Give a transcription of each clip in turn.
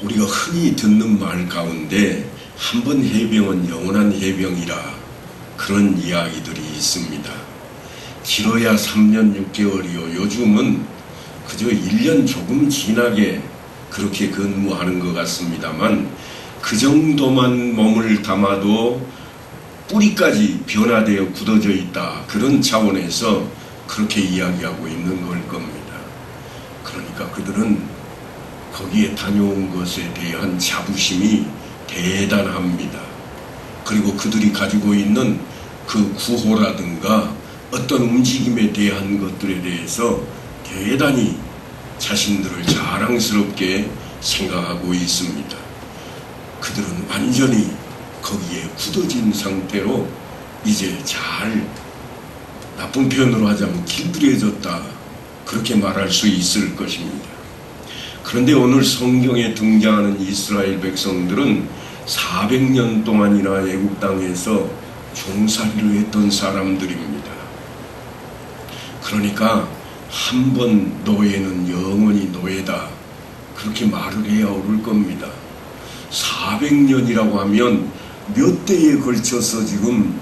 우리가 흔히 듣는 말 가운데 한 번 해병은 영원한 해병이라 그런 이야기들이 있습니다. 길어야 3년 6개월이요. 요즘은 그저 1년 조금 지나게 그렇게 근무하는 것 같습니다만 그 정도만 몸을 담아도 뿌리까지 변화되어 굳어져 있다. 그런 차원에서 그렇게 이야기하고 있는 걸 겁니다. 그러니까 그들은 거기에 다녀온 것에 대한 자부심이 대단합니다. 그리고 그들이 가지고 있는 그 구호라든가 어떤 움직임에 대한 것들에 대해서 대단히 자신들을 자랑스럽게 생각하고 있습니다. 그들은 완전히 거기에 굳어진 상태로 이제 잘, 나쁜 표현으로 하자면 길들여졌다, 그렇게 말할 수 있을 것입니다. 그런데 오늘 성경에 등장하는 이스라엘 백성들은 400년 동안이나 애국 땅에서 종살이를 했던 사람들입니다. 그러니까 한 번 노예는 영원히 노예다, 그렇게 말을 해야 옳을 겁니다. 400년이라고 하면 몇 대에 걸쳐서 지금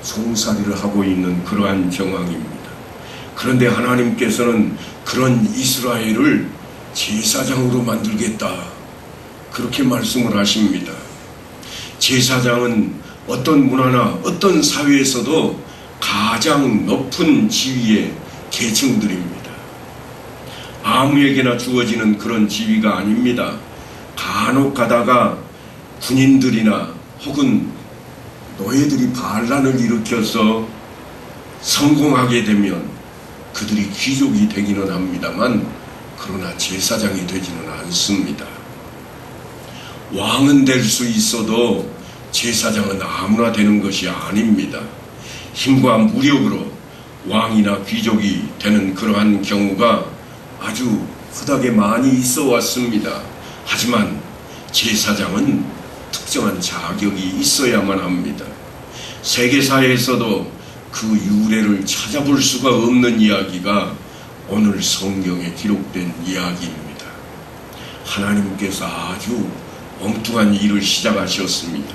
종살이를 하고 있는 그러한 정황입니다. 그런데 하나님께서는 그런 이스라엘을 제사장으로 만들겠다, 그렇게 말씀을 하십니다. 제사장은 어떤 문화나 어떤 사회에서도 가장 높은 지위의 계층들입니다. 아무에게나 주어지는 그런 지위가 아닙니다. 간혹 가다가 군인들이나 혹은 노예들이 반란을 일으켜서 성공하게 되면 그들이 귀족이 되기는 합니다만 그러나 제사장이 되지는 않습니다. 왕은 될 수 있어도 제사장은 아무나 되는 것이 아닙니다. 힘과 무력으로 왕이나 귀족이 되는 그러한 경우가 아주 흔하게 많이 있어 왔습니다. 하지만 제사장은 특정한 자격이 있어야만 합니다. 세계사에서도 그 유래를 찾아볼 수가 없는 이야기가 오늘 성경에 기록된 이야기입니다. 하나님께서 아주 엉뚱한 일을 시작하셨습니다.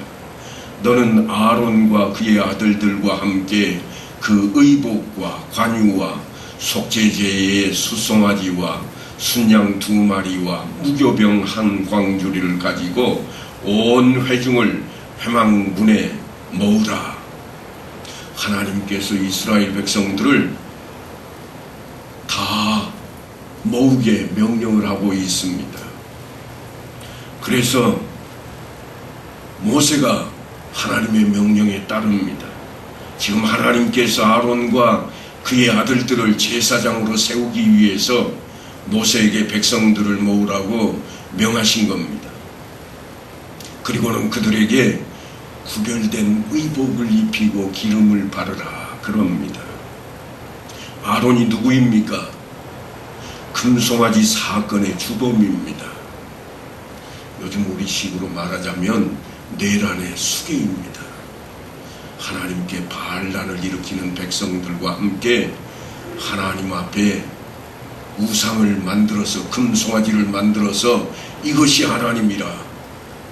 너는 아론과 그의 아들들과 함께 그 의복과 관유와 속죄제의 수송아지와 순양 2마리와 무교병 1광주리를 가지고 온 회중을 회막문에 모으라. 하나님께서 이스라엘 백성들을 다 모으게 명령을 하고 있습니다. 그래서 모세가 하나님의 명령에 따릅니다. 지금 하나님께서 아론과 그의 아들들을 제사장으로 세우기 위해서 모세에게 백성들을 모으라고 명하신 겁니다. 그리고는 그들에게 구별된 의복을 입히고 기름을 바르라 그럽니다. 아론이 누구입니까? 금송아지 사건의 주범입니다. 요즘 우리 식으로 말하자면 내란의 수괴입니다. 하나님께 반란을 일으키는 백성들과 함께 하나님 앞에 우상을 만들어서 금송아지를 만들어서 이것이 하나님이라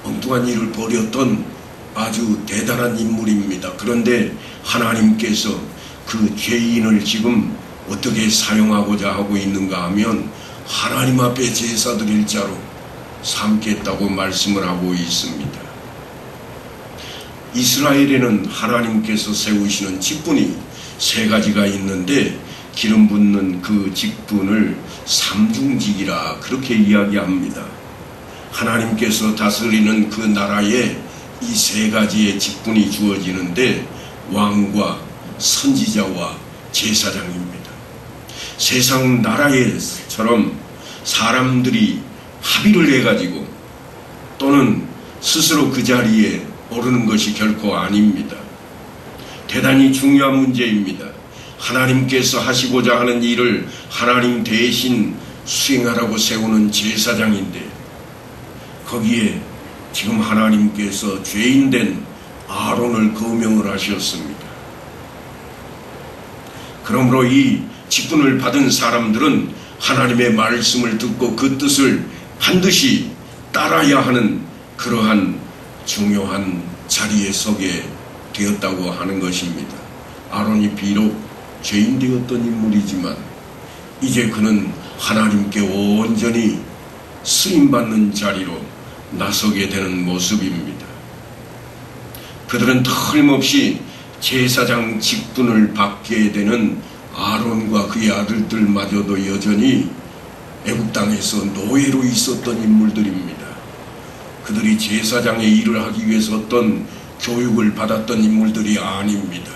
엉뚱한 일을 벌였던 아주 대단한 인물입니다. 그런데 하나님께서 그 죄인을 지금 어떻게 사용하고자 하고 있는가 하면 하나님 앞에 제사 드릴 자로 삼겠다고 말씀을 하고 있습니다. 이스라엘에는 하나님께서 세우시는 직분이 3가지가 있는데 기름 붓는 그 직분을 삼중직이라 그렇게 이야기합니다. 하나님께서 다스리는 그 나라에 이 3가지의 직분이 주어지는데 왕과 선지자와 제사장입니다. 세상 나라에처럼 사람들이 합의를 해가지고 또는 스스로 그 자리에 오르는 것이 결코 아닙니다. 대단히 중요한 문제입니다. 하나님께서 하시고자 하는 일을 하나님 대신 수행하라고 세우는 제사장인데 거기에 지금 하나님께서 죄인된 아론을 거명을 하셨습니다. 그러므로 이 직분을 받은 사람들은 하나님의 말씀을 듣고 그 뜻을 반드시 따라야 하는 그러한 중요한 자리에 서게 되었다고 하는 것입니다. 아론이 비록 죄인 되었던 인물이지만 이제 그는 하나님께 온전히 쓰임받는 자리로 나서게 되는 모습입니다. 그들은 틀림없이 제사장 직분을 받게 되는 아론과 그의 아들들마저도 여전히 애굽 땅에서 노예로 있었던 인물들입니다. 그들이 제사장의 일을 하기 위해서 어떤 교육을 받았던 인물들이 아닙니다.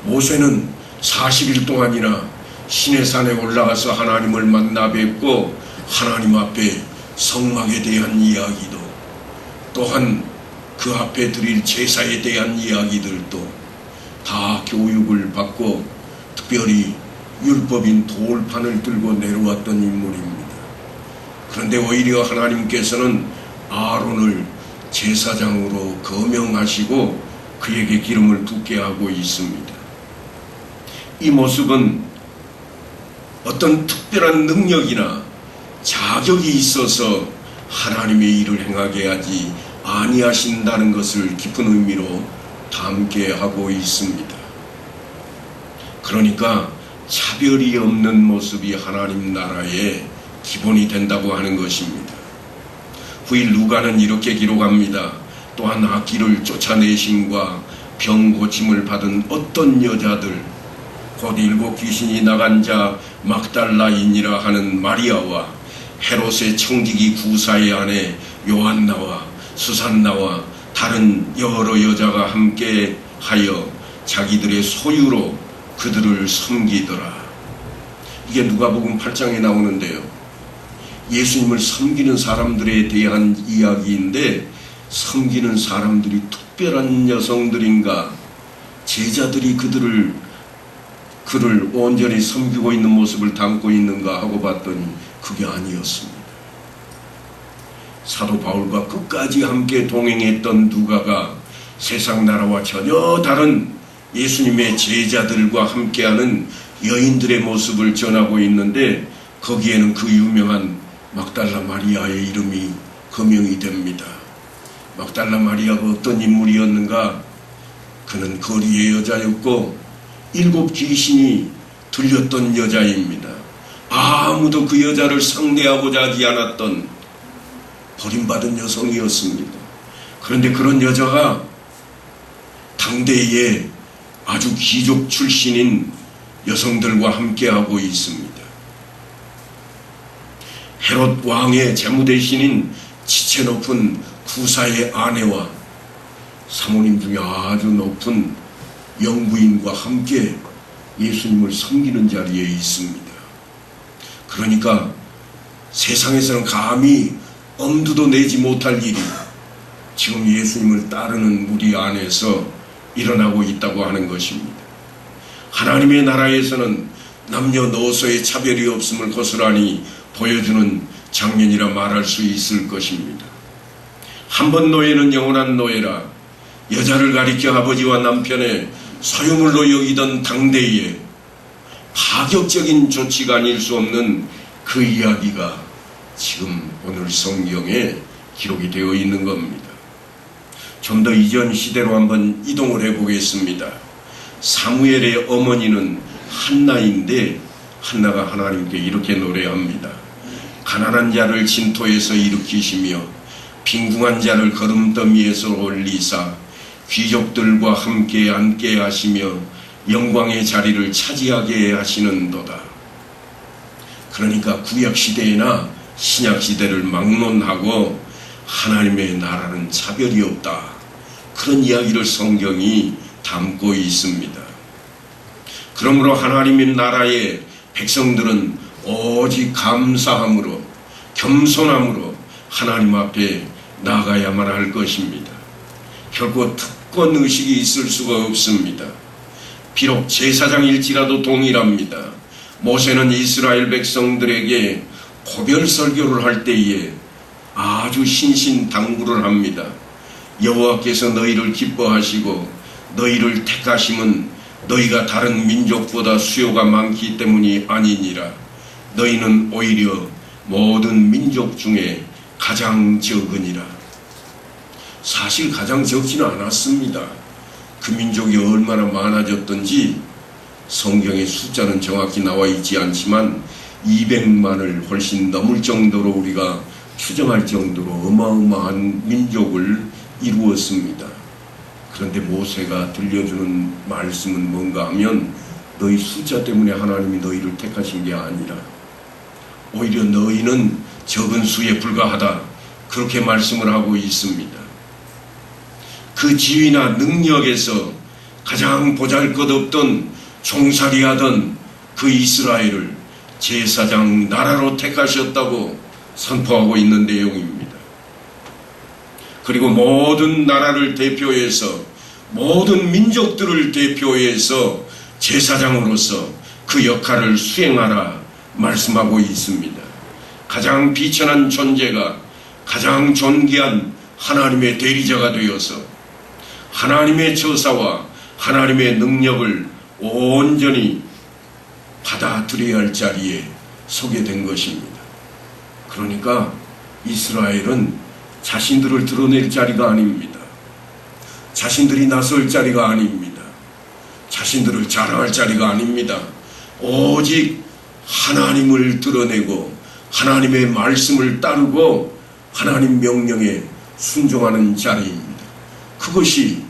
모세는 40일 동안이나 시내산에 올라가서 하나님을 만나 뵙고 하나님 앞에 성막에 대한 이야기도, 또한 그 앞에 드릴 제사에 대한 이야기들도 다 교육을 받고 특별히 율법인 돌판을 들고 내려왔던 인물입니다. 그런데 오히려 하나님께서는 아론을 제사장으로 거명하시고 그에게 기름을 붓게 하고 있습니다. 이 모습은 어떤 특별한 능력이나 자격이 있어서 하나님의 일을 행하게 하지 아니하신다는 것을 깊은 의미로 담게 하고 있습니다. 그러니까 차별이 없는 모습이 하나님 나라의 기본이 된다고 하는 것입니다. 후일 루가는 이렇게 기록합니다. 또한 악기를 쫓아내심과 병 고침을 받은 어떤 여자들, 곧 7 귀신이 나간 자 막달라인이라 하는 마리아와 헤롯의 청지기 구사의 아내 요한나와 수산나와 다른 여러 여자가 함께 하여 자기들의 소유로 그들을 섬기더라. 이게 누가복음 8장에 나오는데요. 예수님을 섬기는 사람들에 대한 이야기인데, 섬기는 사람들이 특별한 여성들인가, 제자들이 그를 온전히 섬기고 있는 모습을 담고 있는가 하고 봤더니 그게 아니었습니다. 사도 바울과 끝까지 함께 동행했던 누가가 세상 나라와 전혀 다른 예수님의 제자들과 함께하는 여인들의 모습을 전하고 있는데, 거기에는 그 유명한 막달라 마리아의 이름이 거명이 됩니다. 막달라 마리아가 어떤 인물이었는가? 그는 거리의 여자였고 7 귀신이 들렸던 여자입니다. 아무도 그 여자를 상대하고자 하지 않았던 버림받은 여성이었습니다. 그런데 그런 여자가 당대에 아주 귀족 출신인 여성들과 함께하고 있습니다. 헤롯 왕의 재무대신인 지체 높은 구사의 아내와 사모님 중에 아주 높은 영부인과 함께 예수님을 섬기는 자리에 있습니다. 그러니까 세상에서는 감히 엄두도 내지 못할 일이 지금 예수님을 따르는 무리 안에서 일어나고 있다고 하는 것입니다. 하나님의 나라에서는 남녀노소의 차별이 없음을 고스란히 보여주는 장면이라 말할 수 있을 것입니다. 한 번 노예는 영원한 노예라. 여자를 가리켜 아버지와 남편의 소유물로 여기던 당대에 파격적인 조치가 아닐 수 없는 그 이야기가 지금 오늘 성경에 기록이 되어 있는 겁니다. 좀 더 이전 시대로 한번 이동을 해보겠습니다. 사무엘의 어머니는 한나인데, 한나가 하나님께 이렇게 노래합니다. 가난한 자를 진토에서 일으키시며 빈궁한 자를 거름더미에서 올리사 귀족들과 함께 앉게 하시며 영광의 자리를 차지하게 하시는도다. 그러니까 구약시대나 신약시대를 막론하고 하나님의 나라는 차별이 없다, 그런 이야기를 성경이 담고 있습니다. 그러므로 하나님의 나라의 백성들은 오직 감사함으로 겸손함으로 하나님 앞에 나가야만 할 것입니다. 결코 특권의식이 있을 수가 없습니다. 비록 제사장일지라도 동일합니다. 모세는 이스라엘 백성들에게 고별 설교를 할 때에 아주 신신당부를 합니다. 여호와께서 너희를 기뻐하시고 너희를 택하심은 너희가 다른 민족보다 수요가 많기 때문이 아니니라. 너희는 오히려 모든 민족 중에 가장 적으니라. 사실 가장 적지는 않았습니다. 그 민족이 얼마나 많아졌던지 성경의 숫자는 정확히 나와 있지 않지만 200만을 훨씬 넘을 정도로 우리가 추정할 정도로 어마어마한 민족을 이루었습니다. 그런데 모세가 들려주는 말씀은 뭔가 하면 너희 숫자 때문에 하나님이 너희를 택하신 게 아니라 오히려 너희는 적은 수에 불과하다, 그렇게 말씀을 하고 있습니다. 그 지위나 능력에서 가장 보잘것없던 종살이하던 그 이스라엘을 제사장 나라로 택하셨다고 선포하고 있는 내용입니다. 그리고 모든 나라를 대표해서, 모든 민족들을 대표해서 제사장으로서 그 역할을 수행하라 말씀하고 있습니다. 가장 비천한 존재가 가장 존귀한 하나님의 대리자가 되어서 하나님의 처사와 하나님의 능력을 온전히 받아들여야 할 자리에 서게 된 것입니다. 그러니까 이스라엘은 자신들을 드러낼 자리가 아닙니다. 자신들이 나설 자리가 아닙니다. 자신들을 자랑할 자리가 아닙니다. 오직 하나님을 드러내고 하나님의 말씀을 따르고 하나님 명령에 순종하는 자리입니다. 그것이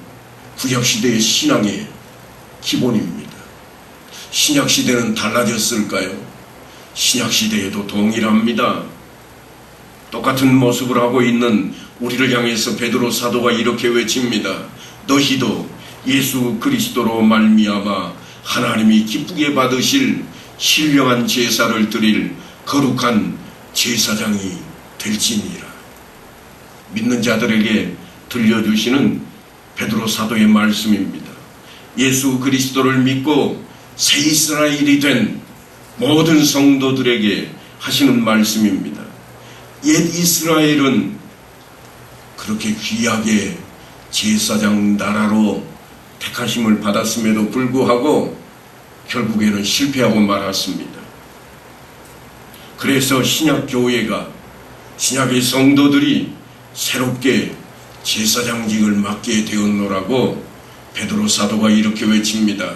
구약시대의 신앙의 기본입니다. 신약시대는 달라졌을까요? 신약시대에도 동일합니다. 똑같은 모습을 하고 있는 우리를 향해서 베드로 사도가 이렇게 외칩니다. 너희도 예수 그리스도로 말미암아 하나님이 기쁘게 받으실 신령한 제사를 드릴 거룩한 제사장이 될지니라. 믿는 자들에게 들려주시는 베드로 사도의 말씀입니다. 예수 그리스도를 믿고 새 이스라엘이 된 모든 성도들에게 하시는 말씀입니다. 옛 이스라엘은 그렇게 귀하게 제사장 나라로 택하심을 받았음에도 불구하고 결국에는 실패하고 말았습니다. 그래서 신약교회가, 신약의 성도들이 새롭게 제사장직을 맡게 되었노라고 베드로 사도가 이렇게 외칩니다.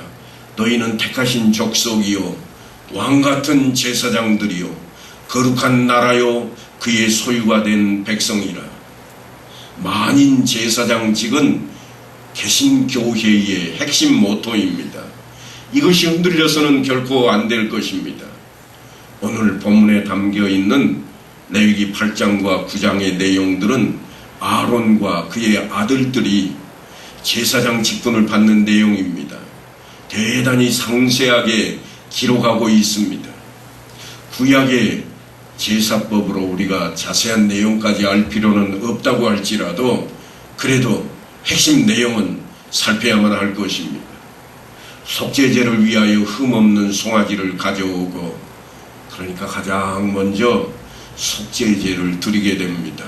너희는 택하신 족속이요 왕같은 제사장들이요 거룩한 나라요 그의 소유가 된 백성이라. 만인 제사장직은 개신교회의 핵심 모토입니다. 이것이 흔들려서는 결코 안 될 것입니다. 오늘 본문에 담겨있는 레위기 8장과 9장의 내용들은 아론과 그의 아들들이 제사장 직분을 받는 내용입니다. 대단히 상세하게 기록하고 있습니다. 구약의 제사법으로 우리가 자세한 내용까지 알 필요는 없다고 할지라도 그래도 핵심 내용은 살펴야만 할 것입니다. 속죄제를 위하여 흠없는 송아지를 가져오고, 그러니까 가장 먼저 속죄제를 드리게 됩니다.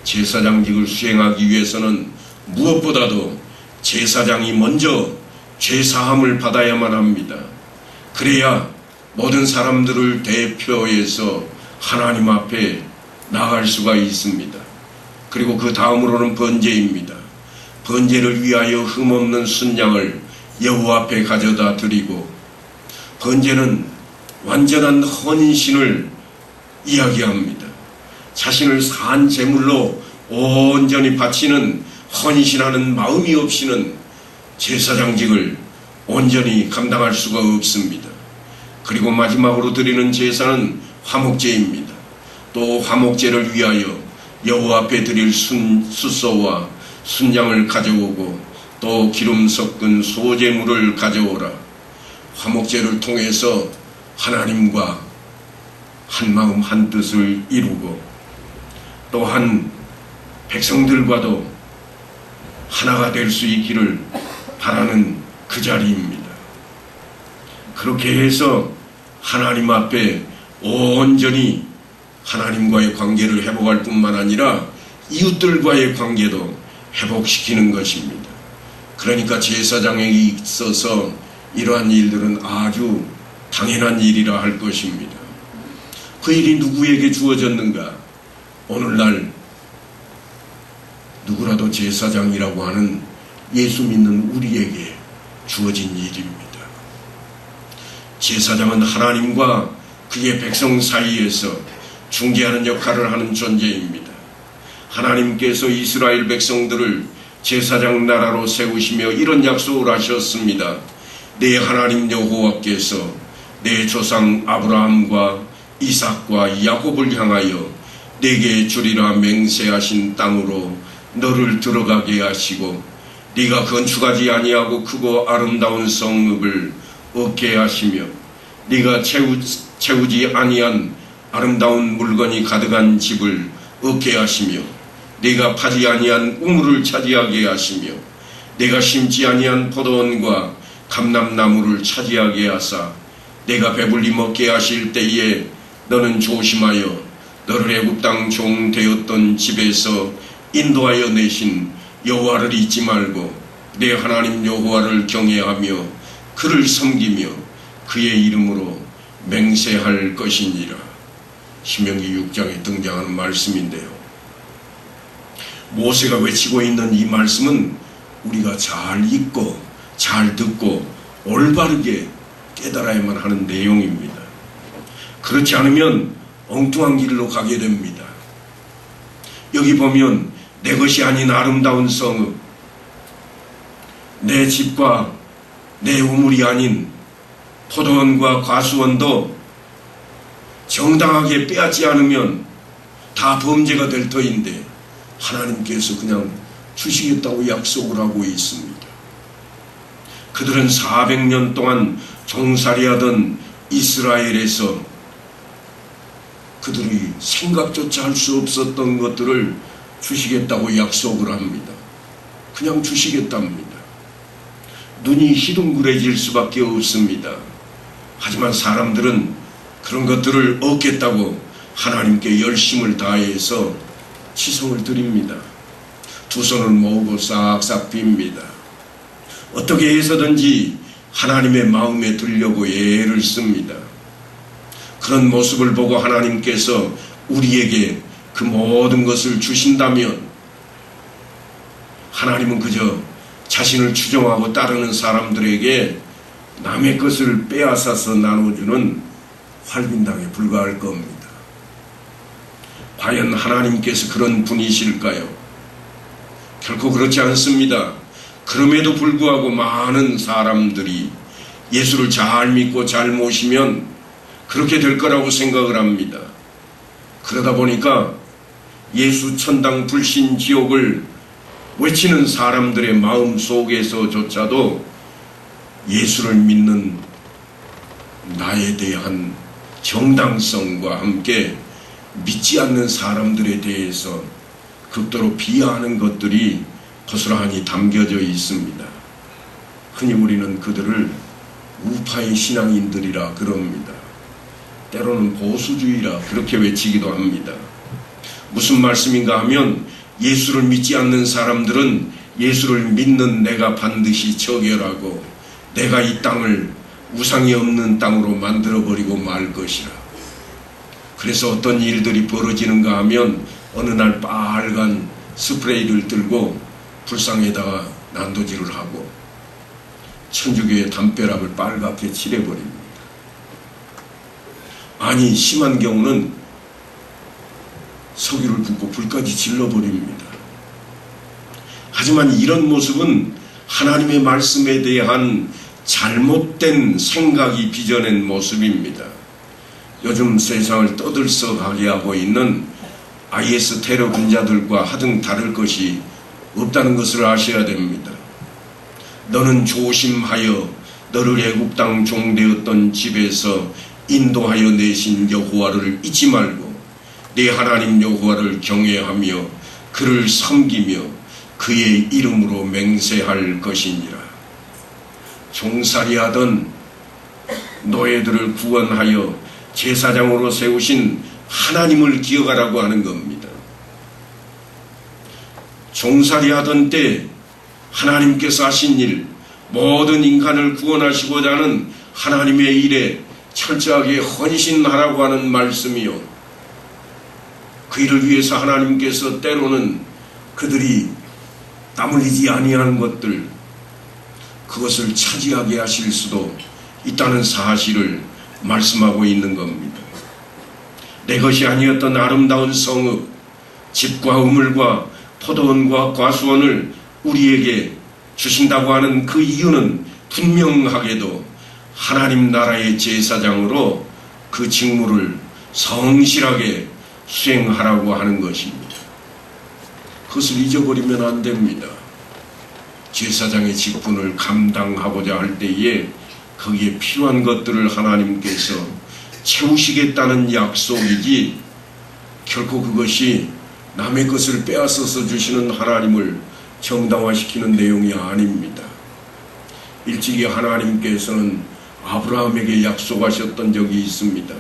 제사장직을 수행하기 위해서는 무엇보다도 제사장이 먼저 죄사함을 받아야만 합니다. 그래야 모든 사람들을 대표해서 하나님 앞에 나갈 수가 있습니다. 그리고 그 다음으로는 번제입니다. 번제를 위하여 흠없는 순양을 여호와 앞에 가져다 드리고, 번제는 완전한 헌신을 이야기합니다. 자신을 산 제물로 온전히 바치는 헌신하는 마음이 없이는 제사장직을 온전히 감당할 수가 없습니다. 그리고 마지막으로 드리는 제사는 화목제입니다. 또 화목제를 위하여 여호와 앞에 드릴 숫소와 순양을 가져오고 또 기름 섞은 소제물을 가져오라. 화목제를 통해서 하나님과 한마음 한뜻을 이루고 또한 백성들과도 하나가 될 수 있기를 바라는 그 자리입니다. 그렇게 해서 하나님 앞에 온전히 하나님과의 관계를 회복할 뿐만 아니라 이웃들과의 관계도 회복시키는 것입니다. 그러니까 제사장에게 있어서 이러한 일들은 아주 당연한 일이라 할 것입니다. 그 일이 누구에게 주어졌는가? 오늘날 누구라도 제사장이라고 하는 예수 믿는 우리에게 주어진 일입니다. 제사장은 하나님과 그의 백성 사이에서 중재하는 역할을 하는 존재입니다. 하나님께서 이스라엘 백성들을 제사장 나라로 세우시며 이런 약속을 하셨습니다. 내 하나님 여호와께서 내 조상 아브라함과 이삭과 야곱을 향하여 내게 주리라 맹세하신 땅으로 너를 들어가게 하시고 네가 건축하지 아니하고 크고 아름다운 성읍을 얻게 하시며 네가 채우지 아니한 아름다운 물건이 가득한 집을 얻게 하시며 네가 파지 아니한 우물을 차지하게 하시며 네가 심지 아니한 포도원과 감람나무를 차지하게 하사 네가 배불리 먹게 하실 때에 너는 조심하여 너를 애굽 땅 종 되었던 집에서 인도하여 내신 여호와를 잊지 말고 내 하나님 여호와를 경외하며 그를 섬기며 그의 이름으로 맹세할 것이니라. 신명기 6장에 등장하는 말씀인데요. 모세가 외치고 있는 이 말씀은 우리가 잘 읽고 잘 듣고 올바르게 깨달아야만 하는 내용입니다. 그렇지 않으면 엉뚱한 길로 가게 됩니다. 여기 보면 내 것이 아닌 아름다운 성읍, 내 집과 내 우물이 아닌 포도원과 과수원도 정당하게 빼앗지 않으면 다 범죄가 될 터인데 하나님께서 그냥 주시겠다고 약속을 하고 있습니다. 그들은 400년 동안 종살이하던 이스라엘에서 그들이 생각조차 할 수 없었던 것들을 주시겠다고 약속을 합니다. 그냥 주시겠답니다. 눈이 희둥그레질 수밖에 없습니다. 하지만 사람들은 그런 것들을 얻겠다고 하나님께 열심을 다해서 치성을 드립니다. 두 손을 모으고 싹싹 빕니다. 어떻게 해서든지 하나님의 마음에 들려고 애를 씁니다. 그런 모습을 보고 하나님께서 우리에게 그 모든 것을 주신다면 하나님은 그저 자신을 추종하고 따르는 사람들에게 남의 것을 빼앗아서 나눠주는 활빈당에 불과할 겁니다. 과연 하나님께서 그런 분이실까요? 결코 그렇지 않습니다. 그럼에도 불구하고 많은 사람들이 예수를 잘 믿고 잘 모시면 그렇게 될 거라고 생각을 합니다. 그러다 보니까 예수 천당 불신 지옥을 외치는 사람들의 마음 속에서조차도 예수를 믿는 나에 대한 정당성과 함께 믿지 않는 사람들에 대해서 극도로 비하하는 것들이 고스란히 담겨져 있습니다. 흔히 우리는 그들을 우파의 신앙인들이라 그럽니다. 때로는 보수주의라 그렇게 외치기도 합니다. 무슨 말씀인가 하면 예수를 믿지 않는 사람들은 예수를 믿는 내가 반드시 처결하고 내가 이 땅을 우상이 없는 땅으로 만들어버리고 말 것이라. 그래서 어떤 일들이 벌어지는가 하면 어느 날 빨간 스프레이를 들고 불상에다가 난도질을 하고 천주교의 담벼락을 빨갛게 칠해버립니다. 아니 심한 경우는 석유를 붓고 불까지 질러버립니다. 하지만 이런 모습은 하나님의 말씀에 대한 잘못된 생각이 빚어낸 모습입니다. 요즘 세상을 떠들썩하게 하고 있는 IS 테러 분자들과 하등 다를 것이 없다는 것을 아셔야 됩니다. 너는 조심하여 너를 애굽 땅 종되었던 집에서 인도하여 내신 여호와를 잊지 말고 네 하나님 여호와를 경외하며 그를 섬기며 그의 이름으로 맹세할 것이니라. 종살이하던 노예들을 구원하여 제사장으로 세우신 하나님을 기억하라고 하는 겁니다. 종살이하던 때 하나님께서 하신 일, 모든 인간을 구원하시고자 하는 하나님의 일에 철저하게 헌신하라고 하는 말씀이요. 그 일을 위해서 하나님께서 때로는 그들이 땀 흘리지 아니하는 것들, 그것을 차지하게 하실 수도 있다는 사실을 말씀하고 있는 겁니다. 내 것이 아니었던 아름다운 성읍, 집과 우물과 포도원과 과수원을 우리에게 주신다고 하는 그 이유는 분명하게도 하나님 나라의 제사장으로 그 직무를 성실하게 수행하라고 하는 것입니다. 그것을 잊어버리면 안 됩니다. 제사장의 직분을 감당하고자 할 때에 거기에 필요한 것들을 하나님께서 채우시겠다는 약속이지, 결코 그것이 남의 것을 빼앗아서 주시는 하나님을 정당화시키는 내용이 아닙니다. 일찍이 하나님께서는 아브라함에게 약속하셨던 적이 있습니다.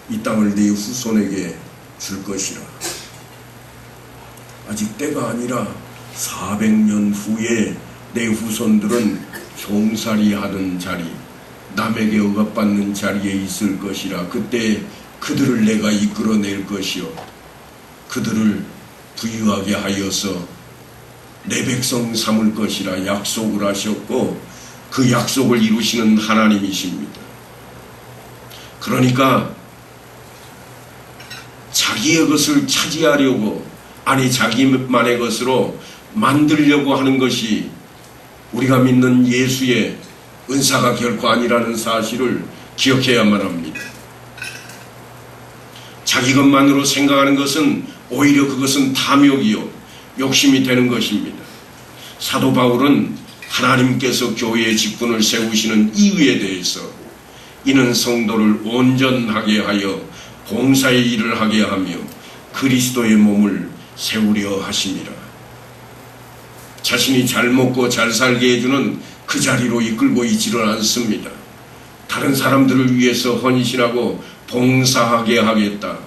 이 땅을 네 후손에게 줄 것이라. 아직 때가 아니라 400년 후에 내 후손들은 종살이 하던 자리, 남에게 억압받는 자리에 있을 것이라. 그때 그들을 내가 이끌어낼 것이요, 그들을 부유하게 하여서 내 백성 삼을 것이라 약속을 하셨고, 그 약속을 이루시는 하나님이십니다. 그러니까 자기의 것을 차지하려고, 아니 자기만의 것으로 만들려고 하는 것이 우리가 믿는 예수의 은사가 결코 아니라는 사실을 기억해야만 합니다. 자기 것만으로 생각하는 것은 오히려 그것은 탐욕이요, 욕심이 되는 것입니다. 사도 바울은 하나님께서 교회의 직분을 세우시는 이유에 대해서, 이는 성도를 온전하게 하여 봉사의 일을 하게 하며 그리스도의 몸을 세우려 하심이라. 자신이 잘 먹고 잘 살게 해주는 그 자리로 이끌고 있지를 않습니다. 다른 사람들을 위해서 헌신하고 봉사하게 하겠다,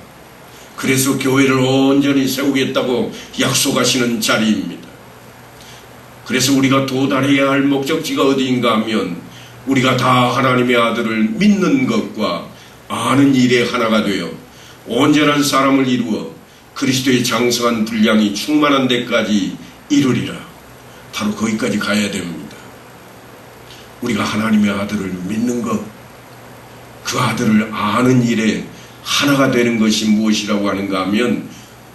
그래서 교회를 온전히 세우겠다고 약속하시는 자리입니다. 그래서 우리가 도달해야 할 목적지가 어디인가 하면, 우리가 다 하나님의 아들을 믿는 것과 아는 일에 하나가 되어 온전한 사람을 이루어 그리스도의 장성한 분량이 충만한 데까지 이르리라. 바로 거기까지 가야 됩니다. 우리가 하나님의 아들을 믿는 것, 그 아들을 아는 일에 하나가 되는 것이 무엇이라고 하는가 하면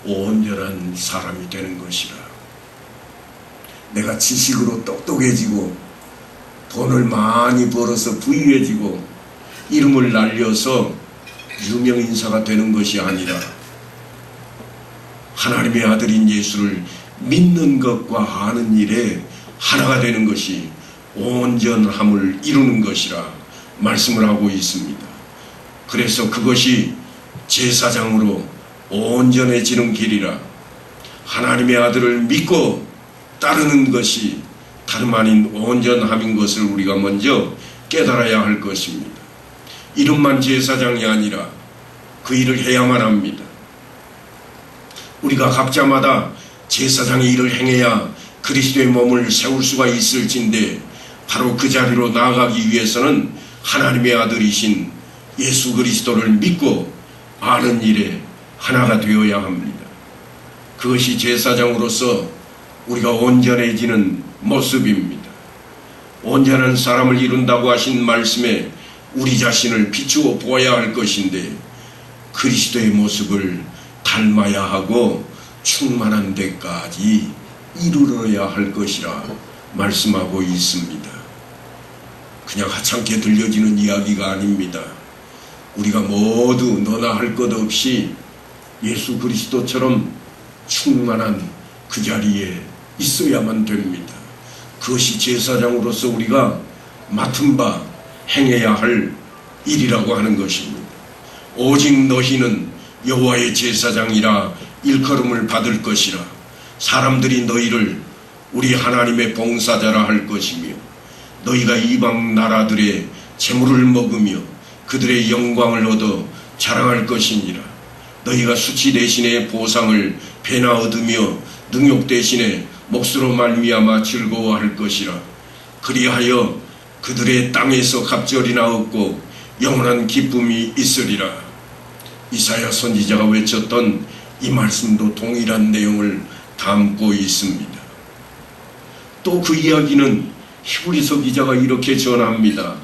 온전한 사람이 되는 것이라. 내가 지식으로 똑똑해지고 돈을 많이 벌어서 부유해지고 이름을 날려서 유명인사가 되는 것이 아니라, 하나님의 아들인 예수를 믿는 것과 아는 일에 하나가 되는 것이 온전함을 이루는 것이라 말씀을 하고 있습니다. 그래서 그것이 제사장으로 온전해지는 길이라, 하나님의 아들을 믿고 따르는 것이 다름 아닌 온전함인 것을 우리가 먼저 깨달아야 할 것입니다. 이름만 제사장이 아니라 그 일을 해야만 합니다. 우리가 각자마다 제사장의 일을 행해야 그리스도의 몸을 세울 수가 있을진데, 바로 그 자리로 나아가기 위해서는 하나님의 아들이신 예수 그리스도를 믿고 아는 일에 하나가 되어야 합니다. 그것이 제사장으로서 우리가 온전해지는 모습입니다. 온전한 사람을 이룬다고 하신 말씀에 우리 자신을 비추어 보아야 할 것인데, 그리스도의 모습을 닮아야 하고 충만한 데까지 이르러야 할 것이라 말씀하고 있습니다. 그냥 하찮게 들려지는 이야기가 아닙니다. 우리가 모두 너나 할 것 없이 예수 그리스도처럼 충만한 그 자리에 있어야만 됩니다. 그것이 제사장으로서 우리가 맡은 바 행해야 할 일이라고 하는 것입니다. 오직 너희는 여호와의 제사장이라 일컬음을 받을 것이라. 사람들이 너희를 우리 하나님의 봉사자라 할 것이며, 너희가 이방 나라들의 재물을 먹으며 그들의 영광을 얻어 자랑할 것이니라. 너희가 수치 대신에 보상을 배나 얻으며 능욕 대신에 몫으로 말미암아 즐거워할 것이라. 그리하여 그들의 땅에서 갑절이나 얻고 영원한 기쁨이 있으리라. 이사야 선지자가 외쳤던 이 말씀도 동일한 내용을 담고 있습니다. 또 그 이야기는 히브리서 기자가 이렇게 전합니다.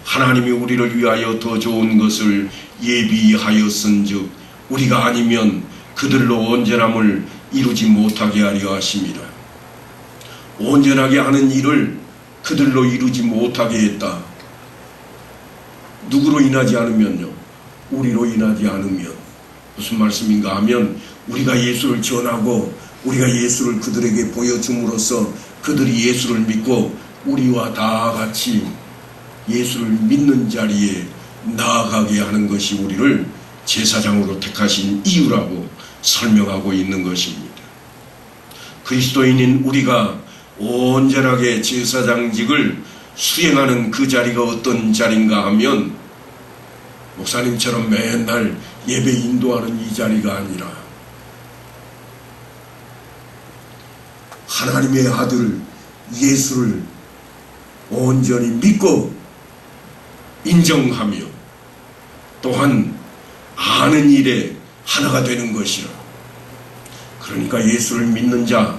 하나님이 우리를 위하여 더 좋은 것을 예비하였은즉 우리가 아니면 그들로 온전함을 이루지 못하게 하려 하심이라. 온전하게 하는 일을 그들로 이루지 못하게 했다. 누구로 인하지 않으면요? 우리로 인하지 않으면. 무슨 말씀인가 하면 우리가 예수를 전하고 우리가 예수를 그들에게 보여줌으로써 그들이 예수를 믿고 우리와 다 같이 예수를 믿는 자리에 나아가게 하는 것이 우리를 제사장으로 택하신 이유라고 설명하고 있는 것입니다. 그리스도인인 우리가 온전하게 제사장직을 수행하는 그 자리가 어떤 자리인가 하면 목사님처럼 맨날 예배 인도하는 이 자리가 아니라 하나님의 아들 예수를 온전히 믿고 인정하며 또한 아는 일에 하나가 되는 것이라. 그러니까 예수를 믿는 자,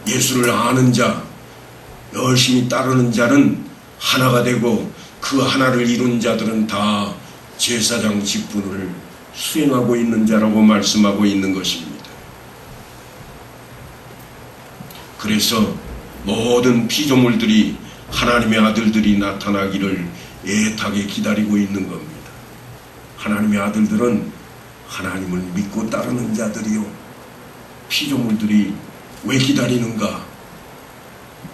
예수를 아는 자, 열심히 따르는 자는 하나가 되고 그 하나를 이룬 자들은 다 제사장 직분을 수행하고 있는 자라고 말씀하고 있는 것입니다. 그래서 모든 피조물들이 하나님의 아들들이 나타나기를 애타게 기다리고 있는 겁니다. 하나님의 아들들은 하나님을 믿고 따르는 자들이요. 피조물들이 왜 기다리는가?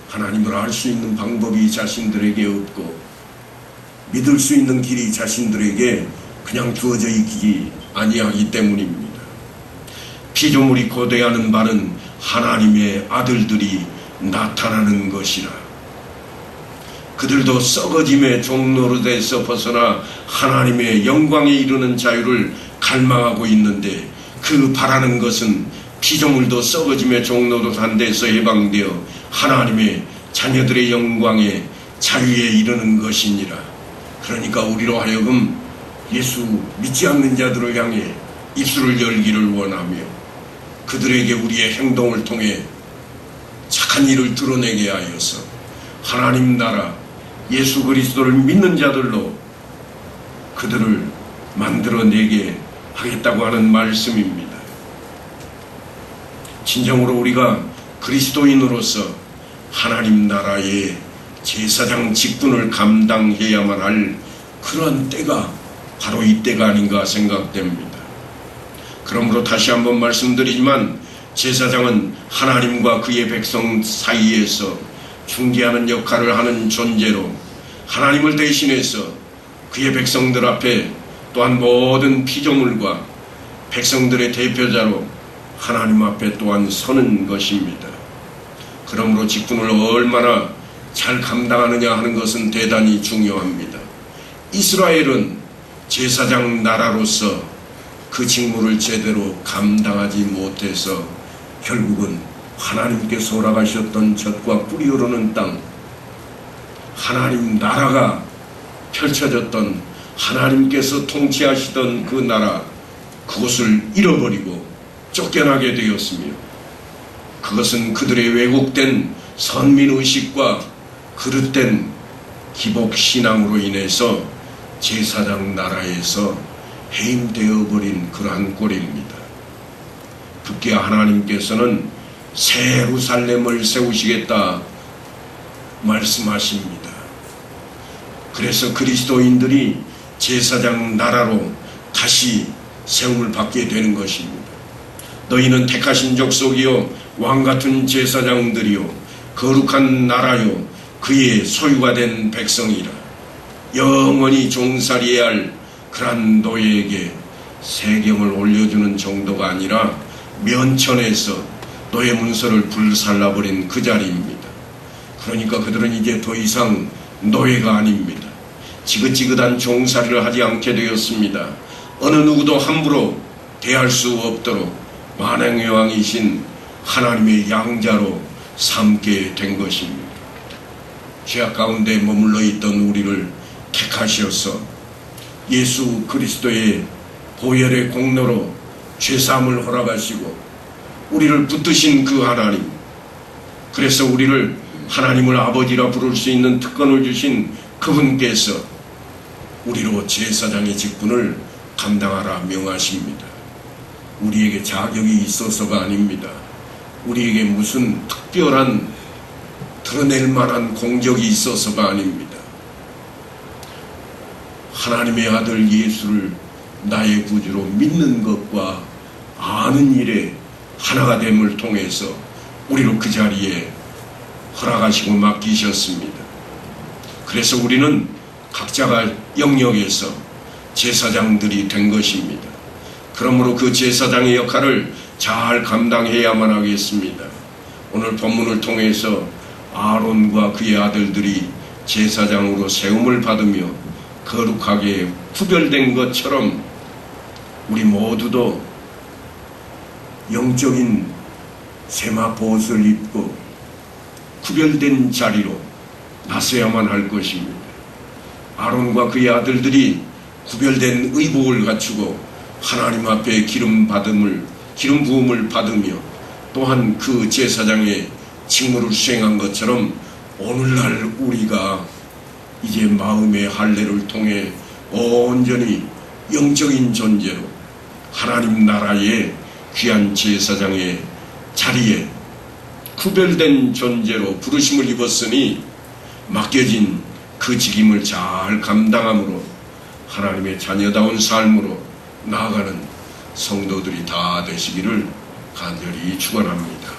하나님을 알 수 있는 방법이 자신들에게 없고 믿을 수 있는 길이 자신들에게 그냥 주어져 있기 아니하기 때문입니다. 피조물이 고대하는 바는 하나님의 아들들이 나타나는 것이라. 그들도 썩어짐의 종노릇에서 벗어나 하나님의 영광에 이르는 자유를 갈망하고 있는데 그 바라는 것은 피조물도 썩어짐의 종노릇한 데서 해방되어 하나님의 자녀들의 영광에 자유에 이르는 것이니라. 그러니까 우리로 하여금 예수 믿지 않는 자들을 향해 입술을 열기를 원하며 그들에게 우리의 행동을 통해 착한 일을 드러내게 하여서 하나님 나라 예수 그리스도를 믿는 자들로 그들을 만들어내게 하겠다고 하는 말씀입니다. 진정으로 우리가 그리스도인으로서 하나님 나라의 제사장 직분을 감당해야만 할 그런 때가 바로 이때가 아닌가 생각됩니다. 그러므로 다시 한번 말씀드리지만 제사장은 하나님과 그의 백성 사이에서 중재하는 역할을 하는 존재로 하나님을 대신해서 그의 백성들 앞에 또한 모든 피조물과 백성들의 대표자로 하나님 앞에 또한 서는 것입니다. 그러므로 직분을 얼마나 잘 감당하느냐 하는 것은 대단히 중요합니다. 이스라엘은 제사장 나라로서 그 직무를 제대로 감당하지 못해서 결국은 하나님께서 허락하셨던 젖과 꿀이 흐르는 땅, 하나님 나라가 펼쳐졌던 하나님께서 통치하시던 그 나라, 그것을 잃어버리고 쫓겨나게 되었으며 그것은 그들의 왜곡된 선민의식과 그릇된 기복신앙으로 인해서 제사장 나라에서 해임되어 버린 그러한 꼴입니다. 급기야 하나님께서는 새 예루살렘을 세우시겠다 말씀하십니다. 그래서 그리스도인들이 제사장 나라로 다시 세움을 받게 되는 것입니다. 너희는 택하신 족속이요 왕같은 제사장들이요 거룩한 나라요 그의 소유가 된 백성이라. 영원히 종살이해야 할 그러한 노예에게 세경을 올려주는 정도가 아니라 면천에서 노예 문서를 불살라버린 그 자리입니다. 그러니까 그들은 이제 더 이상 노예가 아닙니다. 지긋지긋한 종살이를 하지 않게 되었습니다. 어느 누구도 함부로 대할 수 없도록 만왕여왕이신 하나님의 양자로 삼게 된 것입니다. 죄악 가운데 머물러 있던 우리를 택하셔서 예수 그리스도의 보혈의 공로로 죄사함을 허락하시고 우리를 붙드신 그 하나님, 그래서 우리를 하나님을 아버지라 부를 수 있는 특권을 주신 그분께서 우리로 제사장의 직분을 감당하라 명하십니다. 우리에게 자격이 있어서가 아닙니다. 우리에게 무슨 특별한 드러낼 만한 공적이 있어서가 아닙니다. 하나님의 아들 예수를 나의 구주로 믿는 것과 아는 일에 하나가 됨을 통해서 우리를 그 자리에 허락하시고 맡기셨습니다. 그래서 우리는 각자가 영역에서 제사장들이 된 것입니다. 그러므로 그 제사장의 역할을 잘 감당해야만 하겠습니다. 오늘 본문을 통해서 아론과 그의 아들들이 제사장으로 세움을 받으며 거룩하게 구별된 것처럼 우리 모두도 영적인 세마포옷을 입고 구별된 자리로 나서야만 할 것입니다. 아론과 그의 아들들이 구별된 의복을 갖추고 하나님 앞에 기름 부음을 받으며 또한 그 제사장의 직무를 수행한 것처럼 오늘날 우리가 이제 마음의 할례를 통해 온전히 영적인 존재로 하나님 나라의 귀한 제사장의 자리에 구별된 존재로 부르심을 입었으니 맡겨진 그 직임을 잘 감당함으로 하나님의 자녀다운 삶으로 나아가는 성도들이 다 되시기를 간절히 축원합니다.